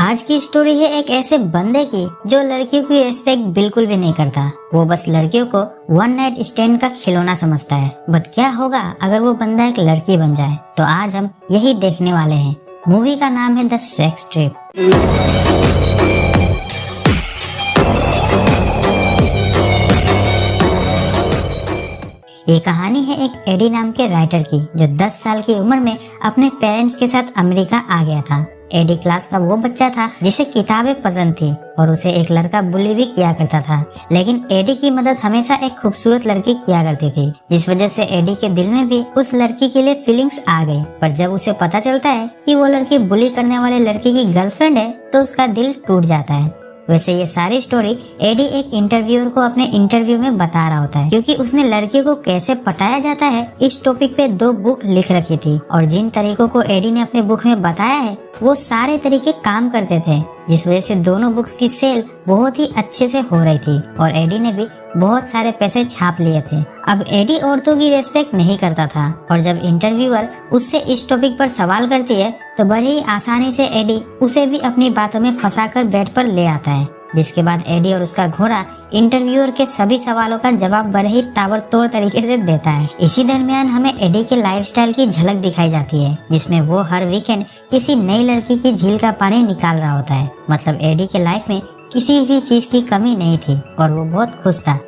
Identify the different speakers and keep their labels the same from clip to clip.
Speaker 1: आज की स्टोरी है एक ऐसे बंदे की जो लड़कियों की रेस्पेक्ट बिल्कुल भी नहीं करता। वो बस लड़कियों को वन नाइट स्टैंड का खिलौना समझता है। बट क्या होगा अगर वो बंदा एक लड़की बन जाए? तो आज हम यही देखने वाले हैं। मूवी का नाम है द सेक्स ट्रिप। ये कहानी है एक एडी नाम के राइटर की, जो 10 साल की उम्र में अपने पेरेंट्स के साथ अमेरिका आ गया था। एडी क्लास का वो बच्चा था जिसे किताबें पसंद थी और उसे एक लड़का बुली भी किया करता था। लेकिन एडी की मदद हमेशा एक खूबसूरत लड़की किया करती थी, जिस वजह से एडी के दिल में भी उस लड़की के लिए फीलिंग्स आ गई। पर जब उसे पता चलता है कि वो लड़की बुली करने वाले लड़के की गर्लफ्रेंड है, तो उसका दिल टूट जाता है। वैसे ये सारी स्टोरी एडी एक इंटरव्यूअर को अपने इंटरव्यू में बता रहा होता है, क्योंकि उसने लड़कियों को कैसे पटाया जाता है इस टॉपिक पे 2 बुक लिख रखी थी। और जिन तरीकों को एडी ने अपने बुक में बताया है वो सारे तरीके काम करते थे, जिस वजह से दोनों बुक्स की सेल बहुत ही अच्छे से हो रही थी और एडी ने भी बहुत सारे पैसे छाप लिए थे। अब एडी औरतों की रेस्पेक्ट नहीं करता था और जब इंटरव्यूअर उससे इस टॉपिक पर सवाल करती है तो बड़ी ही आसानी से एडी उसे भी अपनी बातों में फंसाकर बेड पर ले आता है। जिसके बाद एडी और उसका घोड़ा इंटरव्यूअर के सभी सवालों का जवाब बड़े ही ताबड़तोड़ तरीके से देता है। इसी दरमियान हमें एडी के लाइफस्टाइल की झलक दिखाई जाती है, जिसमें वो हर वीकेंड किसी नई लड़की की झील का पानी निकाल रहा होता है। मतलब एडी के लाइफ में किसी भी चीज की कमी नहीं थी और वो बहुत खुश था।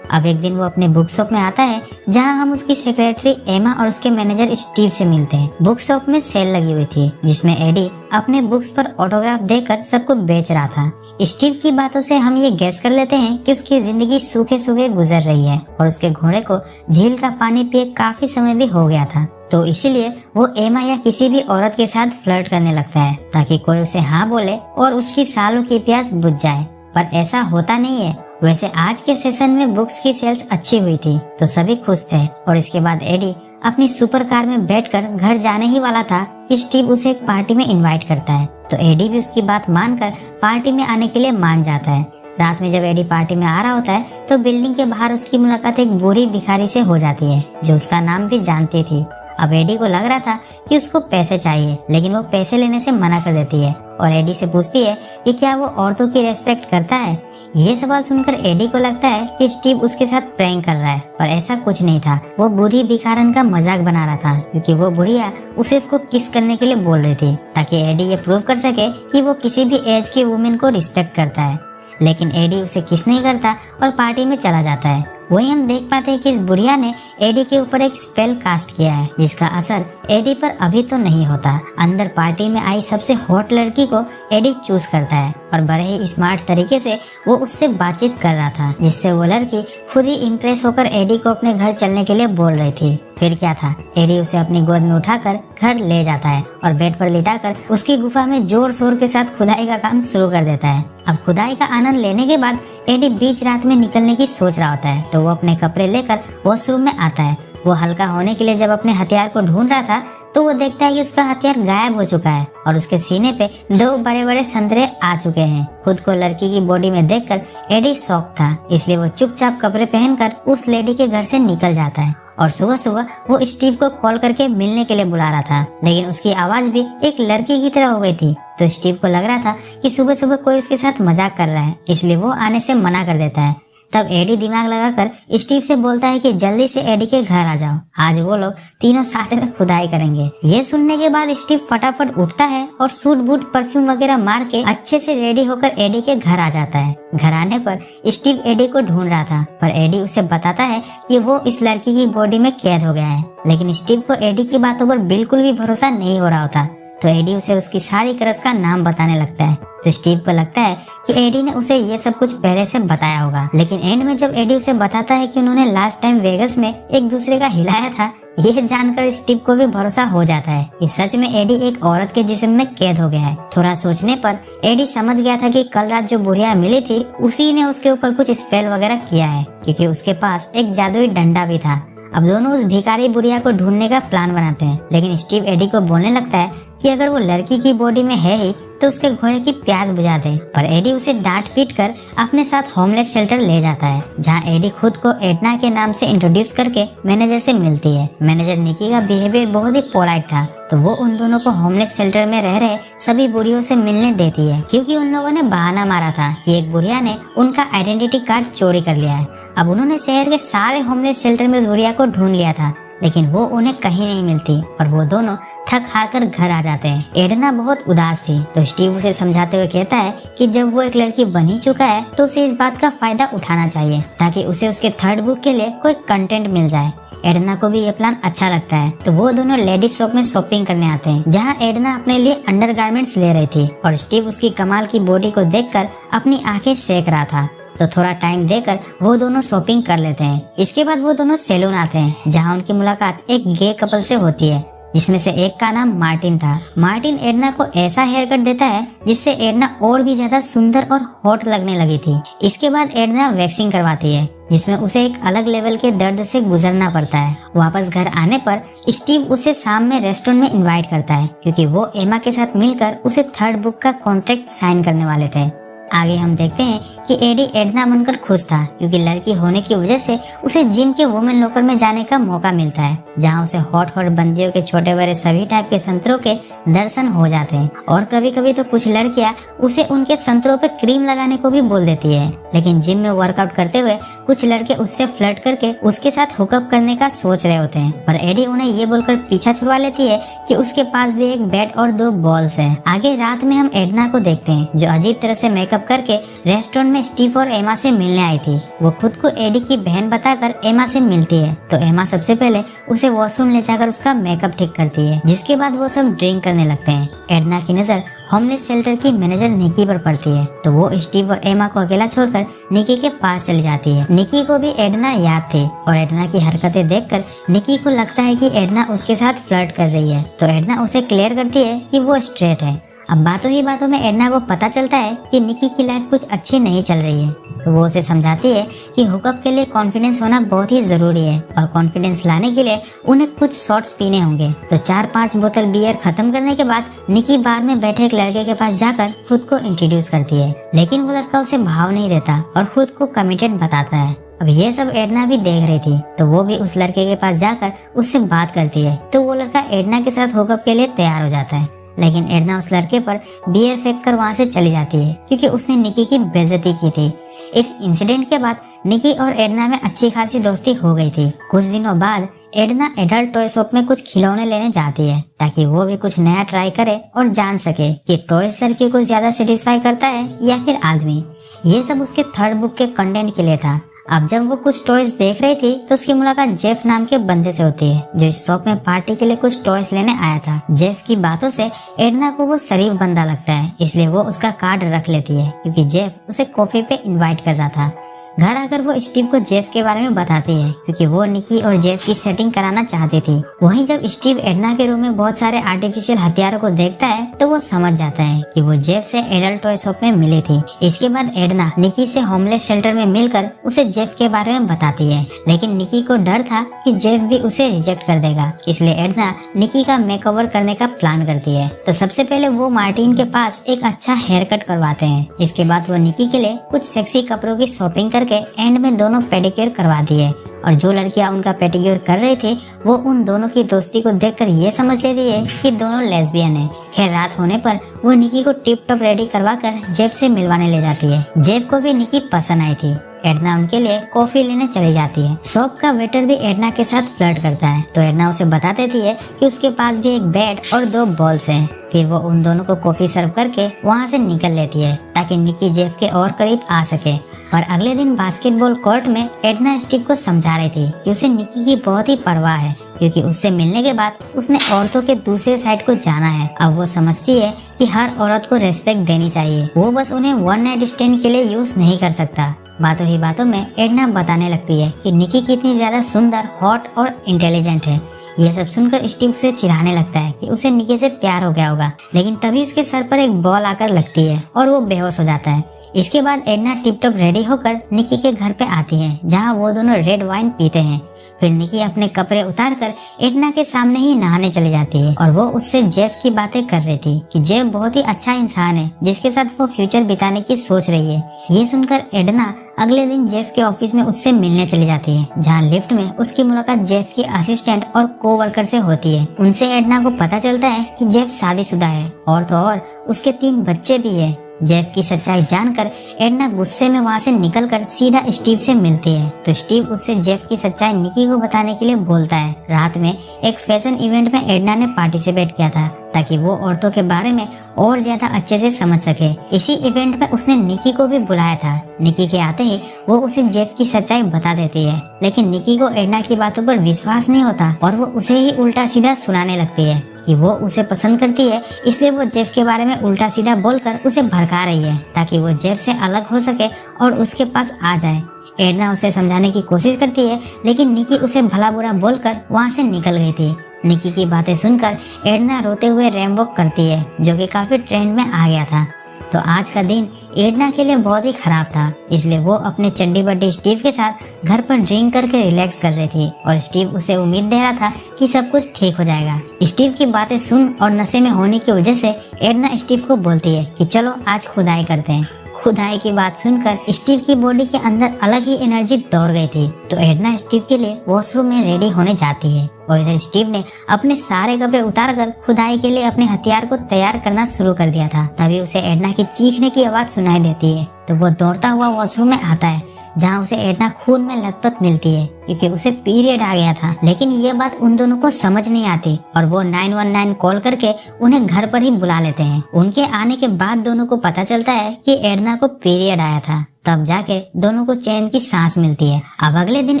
Speaker 1: अब एक दिन वो अपने बुक शॉप में आता है, जहां हम उसकी सेक्रेटरी एमा और उसके मैनेजर स्टीव से मिलते हैं। बुक शॉप में सेल लगी हुई थी, जिसमें एडी अपने बुक्स पर ऑटोग्राफ देकर सबको बेच रहा था। स्टीव की बातों से हम ये गैस कर लेते हैं कि उसकी जिंदगी सूखे सूखे गुजर रही है और उसके घोड़े को झील का पानी पिए काफी समय भी हो गया था। तो इसीलिए वो एमा या किसी भी औरत के साथ फ्लर्ट करने लगता है, ताकि कोई उसे हाँ बोले और उसकी सालों की प्यास बुझ जाए। पर ऐसा होता नहीं है। वैसे आज के सेशन में बुक्स की सेल्स अच्छी हुई थी, तो सभी खुश थे। और इसके बाद एडी अपनी सुपर कार में बैठकर घर जाने ही वाला था कि स्टीव उसे एक पार्टी में इनवाइट करता है। तो एडी भी उसकी बात मानकर पार्टी में आने के लिए मान जाता है। रात में जब एडी पार्टी में आ रहा होता है तो बिल्डिंग के बाहर उसकी मुलाकात एक बूढ़ी भिखारी से हो जाती है, जो उसका नाम भी जानती थी। अब एडी को लग रहा था कि उसको पैसे चाहिए, लेकिन वो पैसे लेने से मना कर देती है और एडी से पूछती है कि क्या वो औरतों की रेस्पेक्ट करता है। ये सवाल सुनकर एडी को लगता है कि स्टीव उसके साथ प्रैंक कर रहा है, पर ऐसा कुछ नहीं था। वो बूढ़ी भिखारन का मजाक बना रहा था, क्योंकि वो बुढ़िया उसे उसको किस करने के लिए बोल रही थी, ताकि एडी ये प्रूव कर सके कि वो किसी भी एज की वुमेन को रिस्पेक्ट करता है। लेकिन एडी उसे किस नहीं करता और पार्टी में चला जाता है। वही हम देख पाते हैं कि इस बुढ़िया ने एडी के ऊपर एक स्पेल कास्ट किया है, जिसका असर एडी पर अभी तो नहीं होता। अंदर पार्टी में आई सबसे हॉट लड़की को एडी चूज करता है और बड़े ही स्मार्ट तरीके से वो उससे बातचीत कर रहा था, जिससे वो लड़की खुद ही इम्प्रेस होकर एडी को अपने घर चलने के लिए बोल रही थी। फिर क्या था, एडी उसे अपनी गोद में उठाकर घर ले जाता है और बेड पर लिटाकर उसकी गुफा में जोर शोर के साथ खुदाई का काम शुरू कर देता है। अब खुदाई का आनंद लेने के बाद एडी बीच रात में निकलने की सोच रहा होता है, तो वो अपने कपड़े लेकर वॉशरूम में आता है। वो हल्का होने के लिए जब अपने हथियार को ढूंढ रहा था तो वो देखता है कि उसका हथियार गायब हो चुका है और उसके सीने पे 2 बड़े बड़े संतरे आ चुके हैं। खुद को लड़की की बॉडी में देखकर एडी शॉक था, इसलिए वो चुपचाप कपड़े पहनकर उस लेडी के घर से निकल जाता है। और सुबह सुबह वो स्टीव को कॉल करके मिलने के लिए बुला रहा था, लेकिन उसकी आवाज भी एक लड़की की तरह हो गई थी। तो स्टीव को लग रहा था कि सुबह सुबह कोई उसके साथ मजाक कर रहा है, इसलिए वो आने से मना कर देता है। तब एडी दिमाग लगाकर स्टीव से बोलता है कि जल्दी से एडी के घर आ जाओ, आज वो लोग तीनों साथ में खुदाई करेंगे। ये सुनने के बाद स्टीव फटाफट उठता है और सूट बूट परफ्यूम वगैरह मार के अच्छे से रेडी होकर एडी के घर आ जाता है। घर आने पर स्टीव एडी को ढूंढ रहा था, पर एडी उसे बताता है कि वो इस लड़की की बॉडी में कैद हो गया है। लेकिन स्टीव को एडी की बातों पर बिल्कुल भी भरोसा नहीं हो रहा होता, तो एडी उसे उसकी सारी क्रश का नाम बताने लगता है। तो स्टीव को लगता है कि एडी ने उसे ये सब कुछ पहले से बताया होगा। लेकिन एंड में जब एडी उसे बताता है कि उन्होंने लास्ट टाइम वेगस में एक दूसरे का हिलाया था, यह जानकर स्टीव को भी भरोसा हो जाता है कि सच में एडी एक औरत के जिस्म में कैद हो गया है। थोड़ा सोचने पर एडी समझ गया था कि कल रात जो बुढ़िया मिली थी उसी ने उसके ऊपर कुछ स्पेल वगैरह किया है, क्योंकि उसके पास एक जादुई डंडा भी था। अब दोनों उस भिखारी बुढ़िया को ढूंढने का प्लान बनाते हैं, लेकिन स्टीव एडी को बोलने लगता है कि अगर वो लड़की की बॉडी में है ही तो उसके घोड़े की प्यास बुझा दे, पर एडी उसे डांट पीट कर अपने साथ होमलेस शेल्टर ले जाता है, जहाँ एडी खुद को एडना के नाम से इंट्रोड्यूस करके मैनेजर से मिलती है। मैनेजर निकी का बिहेवियर बहुत ही पोलाइट था, तो वो उन दोनों को होमलेस शेल्टर में रह रहे सभी बुढ़ियों से मिलने देती है, क्योंकि उन लोगों ने बहाना मारा था कि एक बुढ़िया ने उनका आइडेंटिटी कार्ड चोरी कर लिया है। अब उन्होंने शहर के सारे होमलेस शेल्टर में उस बुढ़िया को ढूंढ लिया था, लेकिन वो उन्हें कहीं नहीं मिलती और वो दोनों थक हार कर घर आ जाते हैं। एडना बहुत उदास थी, तो स्टीव उसे समझाते हुए कहता है कि जब वो एक लड़की बन ही चुका है तो उसे इस बात का फायदा उठाना चाहिए ताकि उसे उसके थर्ड बुक के लिए कोई कंटेंट मिल जाए। एडना को भी ये प्लान अच्छा लगता है, तो वो दोनों लेडीज शॉप में शॉपिंग करने आते हैं, जहाँ एडना अपने लिए अंडरगारमेंट्स ले रही थी और स्टीव उसकी कमाल की बॉडी को देखकर अपनी आंखें सेक रहा था। तो थोड़ा टाइम देकर वो दोनों शॉपिंग कर लेते हैं। इसके बाद वो दोनों सैलून आते हैं, जहाँ उनकी मुलाकात एक गे कपल से होती है, जिसमें से एक का नाम मार्टिन था। मार्टिन एडना को ऐसा हेयर कट देता है जिससे एडना और भी ज्यादा सुंदर और हॉट लगने लगी थी। इसके बाद एडना वैक्सिंग करवाती है, जिसमें उसे एक अलग लेवल के दर्द से गुजरना पड़ता है। वापस घर आने पर स्टीव उसे शाम में रेस्टोरेंट में इनवाइट करता है, क्योंकि वो एमा के साथ मिलकर उसे थर्ड बुक का कॉन्ट्रैक्ट साइन करने वाले थे। आगे हम देखते हैं कि एडी एडना बनकर खुश था, क्योंकि लड़की होने की वजह से उसे जिम के वुमेन लॉकर में जाने का मौका मिलता है, जहां उसे हॉट हॉट बंदियों के छोटे बड़े सभी टाइप के संतरों के दर्शन हो जाते हैं। और कभी कभी तो कुछ लड़कियां उसे उनके संतरों पे क्रीम लगाने को भी बोल देती है। लेकिन जिम में वर्कआउट करते हुए कुछ लड़के उससे फ्लर्ट करके उसके साथ हुकअप करने का सोच रहे होते हैं, पर एडी उन्हें ये बोलकर पीछा छुड़वा लेती है कि उसके पास भी एक बैट और 2 बॉल्स है। आगे रात में हम एडना को देखते हैं, जो अजीब तरह से मेकअप करके रेस्टोरेंट में स्टीव और एमा से मिलने आई थी। वो खुद को एडी की बहन बताकर एमा से मिलती है, तो एमा सबसे पहले उसे वॉशरूम ले जाकर उसका मेकअप ठीक करती है, जिसके बाद वो सब ड्रिंक करने लगते हैं। एडना की नजर होमलेस शेल्टर की मैनेजर निकी पर पड़ती है, तो वो स्टीव और एमा को अकेला छोड़कर निकी के पास चली जाती है। निकी को भी एडना याद थी और एडना की हरकतें देखकर निकी को लगता है कि एडना उसके साथ फ्लर्ट कर रही है, तो एडना उसे क्लियर करती है कि वो स्ट्रेट है। अब बातों ही बातों में एडना को पता चलता है कि निकी की लाइफ कुछ अच्छी नहीं चल रही है, तो वो उसे समझाती है कि हुकअप के लिए कॉन्फिडेंस होना बहुत ही जरूरी है और कॉन्फिडेंस लाने के लिए उन्हें कुछ शॉट्स पीने होंगे। तो 4-5 बोतल बियर खत्म करने के बाद निकी बार में बैठे एक लड़के के पास जाकर खुद को इंट्रोड्यूस करती है, लेकिन वो लड़का उसे भाव नहीं देता और खुद को कमिटेड बताता है। अब ये सब एडना भी देख रही थी, तो वो भी उस लड़के के पास जाकर उससे बात करती है, तो वो लड़का एडना के साथ हुकअप के लिए तैयार हो जाता है। लेकिन एडना उस लड़के पर बियर फेंक कर वहाँ से चली जाती है, क्योंकि उसने निकी की बेइज्जती की थी। इस इंसिडेंट के बाद निकी और एडना में अच्छी खासी दोस्ती हो गई थी। कुछ दिनों बाद एडना एडल्ट टॉय शॉप में कुछ खिलौने लेने जाती है, ताकि वो भी कुछ नया ट्राई करे और जान सके कि टॉयज लड़की को ज्यादा सेटिस्फाई करता है या फिर आदमी। ये सब उसके थर्ड बुक के कंटेंट के लिए था। अब जब वो कुछ टॉयज देख रही थी तो उसकी मुलाकात जेफ नाम के बंदे से होती है, जो इस शॉप में पार्टी के लिए कुछ टॉयज लेने आया था। जेफ की बातों से एडना को वो शरीफ बंदा लगता है, इसलिए वो उसका कार्ड रख लेती है, क्योंकि जेफ उसे कॉफी पे इनवाइट कर रहा था। घर आकर वो स्टीव को जेफ के बारे में बताती है, क्योंकि वो निकी और जेफ की सेटिंग कराना चाहती थी। वहीं जब स्टीव एडना के रूम में बहुत सारे आर्टिफिशियल हथियारों को देखता है, तो वो समझ जाता है कि वो जेफ से एडल्ट टॉय शॉप में मिली थी। इसके बाद एडना निकी से होमलेस शेल्टर में मिलकर उसे जेफ के बारे में बताती है, लेकिन निकी को डर था कि जेफ भी उसे रिजेक्ट कर देगा, इसलिए एडना निकी का मेकओवर करने का प्लान करती है। तो सबसे पहले वो मार्टिन के पास एक अच्छा हेयर कट करवाते हैं। इसके बाद वो निकी के लिए कुछ सेक्सी कपड़ों की शॉपिंग करके एंड में दोनों पेडिक्योर करवाती है। और जो लड़कियां उनका पेडिक्योर कर रही थी, वो उन दोनों की दोस्ती को देखकर ये समझ लेती है कि दोनों लेस्बियन है। खैर रात होने पर वो निकी को टिप टॉप रेडी करवाकर जेफ से मिलवाने ले जाती है। जेफ को भी निकी पसंद आई थी। एडना उनके लिए कॉफी लेने चली जाती है। शॉप का वेटर भी एडना के साथ फ्लर्ट करता है, तो एडना उसे बता देती है कि उसके पास भी एक बैट और 2 बॉल्स हैं। फिर वो उन दोनों को कॉफी सर्व करके वहाँ से निकल लेती है, ताकि निकी जेफ के और करीब आ सके। और अगले दिन बास्केटबॉल कोर्ट में एडना स्टीव को समझा रही थी कि उसे निकी की बहुत ही परवाह है, क्योंकि उससे मिलने के बाद उसने औरतों के दूसरे साइड को जाना है। अब वो समझती है कि हर औरत को रेस्पेक्ट देनी चाहिए, वो बस उन्हें वन नाइट स्टैंड के लिए यूज नहीं कर सकता। बातों ही बातों में एडना बताने लगती है कि निकी कितनी ज्यादा सुंदर, हॉट और इंटेलिजेंट है। यह सब सुनकर स्टीव से चिढ़ाने लगता है कि उसे निकी से प्यार हो गया होगा, लेकिन तभी उसके सर पर एक बॉल आकर लगती है और वो बेहोश हो जाता है। इसके बाद एडना टिप टॉप रेडी होकर निकी के घर पे आती है, जहाँ वो दोनों रेड वाइन पीते हैं। फिर निकी अपने कपड़े उतारकर एडना के सामने ही नहाने चली जाती है और वो उससे जेफ की बातें कर रही थी कि जेफ बहुत ही अच्छा इंसान है जिसके साथ वो फ्यूचर बिताने की सोच रही है। ये सुनकर एडना अगले दिन जेफ के ऑफिस में उससे मिलने चली जाती है, जहाँ लिफ्ट में उसकी मुलाकात जेफ की असिस्टेंट और कोवर्कर से होती है। उनसे एडना को पता चलता है कि जेफ शादीशुदा है और तो और उसके 3 बच्चे भी है। जेफ की सच्चाई जानकर एडना गुस्से में वहाँ से निकलकर सीधा स्टीव से मिलती है, तो स्टीव उससे जेफ की सच्चाई निकी को बताने के लिए बोलता है। रात में एक फैशन इवेंट में एडना ने पार्टिसिपेट किया था ताकि वो औरतों के बारे में और ज्यादा अच्छे से समझ सके। इसी इवेंट में उसने निकी को भी बुलाया था। निकी के आते ही वो उसे जेफ की सच्चाई बता देती है, लेकिन निकी को एडना की बातों पर विश्वास नहीं होता और वो उसे ही उल्टा सीधा सुनाने लगती है कि वो उसे पसंद करती है, इसलिए वो जेफ के बारे में उल्टा सीधा बोलकर उसे भड़का रही है ताकि वो जेफ से अलग हो सके और उसके पास आ जाए। एडना उसे समझाने की कोशिश करती है, लेकिन निकी उसे भला बुरा बोलकर वहाँ से निकल गई थी। निकी की बातें सुनकर एडना रोते हुए रैंप वॉक करती है, जो कि काफी ट्रेंड में आ गया था। तो आज का दिन एडना के लिए बहुत ही खराब था, इसलिए वो अपने चंडी बड्डी स्टीव के साथ घर पर ड्रिंक करके रिलैक्स कर रही थी और स्टीव उसे उम्मीद दे रहा था कि सब कुछ ठीक हो जाएगा। स्टीव की बातें सुन और नशे में होने की वजह से एडना स्टीव को बोलती है कि चलो आज खुदाई करते हैं। खुदाई की बात सुनकर स्टीव की बॉडी के अंदर अलग ही एनर्जी दौड़ गई थी, तो एडना स्टीव के लिए वॉशरूम में रेडी होने जाती है और इधर स्टीव ने अपने सारे कपड़े उतारकर खुदाई के लिए अपने हथियार को तैयार करना शुरू कर दिया था। तभी उसे एडना की चीखने की आवाज सुनाई देती है, तो वो दौड़ता हुआ वॉशरूम में आता है, जहाँ उसे एडना खून में लथपथ मिलती है क्योंकि उसे पीरियड आ गया था। लेकिन ये बात उन दोनों को समझ नहीं आती और वो 911 कॉल करके उन्हें घर पर ही बुला लेते हैं। उनके आने के बाद दोनों को पता चलता है कि एडना को पीरियड आया था, तब जाके दोनों को चैन की सांस मिलती है। अब अगले दिन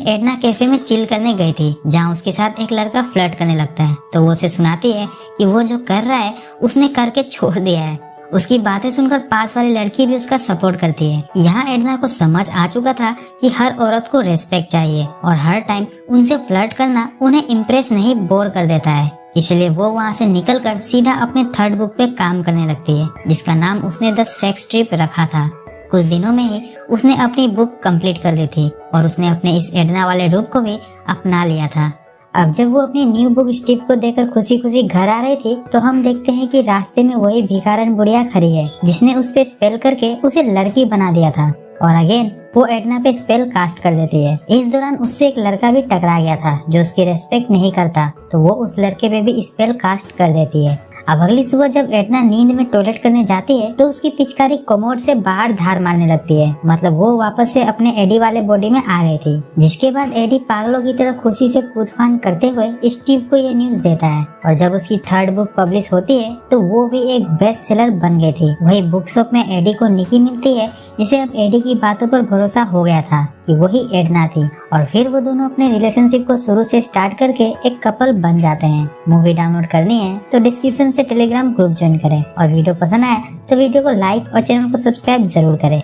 Speaker 1: एडना कैफे में चिल करने गई थी, जहाँ उसके साथ एक लड़का फ्लर्ट करने लगता है, तो वो उसे सुनाती है कि वो जो कर रहा है उसने करके छोड़ दिया है। उसकी बातें सुनकर पास वाली लड़की भी उसका सपोर्ट करती है। यहाँ एडना को समझ आ चुका था कि हर औरत को रेस्पेक्ट चाहिए और हर टाइम उनसे फ्लर्ट करना उन्हें इम्प्रेस नहीं बोर कर देता है। इसलिए वो वहाँ से निकलकर सीधा अपने 3rd बुक पे काम करने लगती है, जिसका नाम उसने द सेक्स ट्रिप रखा था। कुछ दिनों में ही उसने अपनी बुक कंप्लीट कर दी थी और उसने अपने इस एडना वाले रूप को भी अपना लिया था। अब जब वो अपनी न्यू बुक स्टीव को देकर खुशी खुशी घर आ रही थी, तो हम देखते हैं कि रास्ते में वही भिखारन बुढ़िया खड़ी है जिसने उस पे स्पेल करके उसे लड़की बना दिया था और अगेन वो एडना पे स्पेल कास्ट कर देती है। इस दौरान उससे एक लड़का भी टकरा गया था जो उसकी रेस्पेक्ट नहीं करता, तो वो उस लड़के पे भी स्पेल कास्ट कर देती है। अब अगली सुबह जब एडना नींद में टॉयलेट करने जाती है, तो उसकी पिचकारी कमोड से बाहर धार मारने लगती है। मतलब वो वापस से अपने एडी वाले बॉडी में आ गई थी, जिसके बाद एडी पागलों की तरह खुशी से कूदफान करते हुए स्टीव को ये न्यूज देता है और जब उसकी 3rd बुक पब्लिश होती है तो वो भी एक बेस्ट सेलर बन गई थी। वही बुक शॉप में एडी को निकी मिलती है, जिसे अब एडी की बातों पर भरोसा हो गया था कि वही एडना थी और फिर वो दोनों अपने रिलेशनशिप को शुरू से स्टार्ट करके एक कपल बन जाते हैं। मूवी डाउनलोड करनी है तो डिस्क्रिप्शन से टेलीग्राम ग्रुप ज्वाइन करें और वीडियो पसंद आए तो वीडियो को लाइक और चैनल को सब्सक्राइब जरूर करें।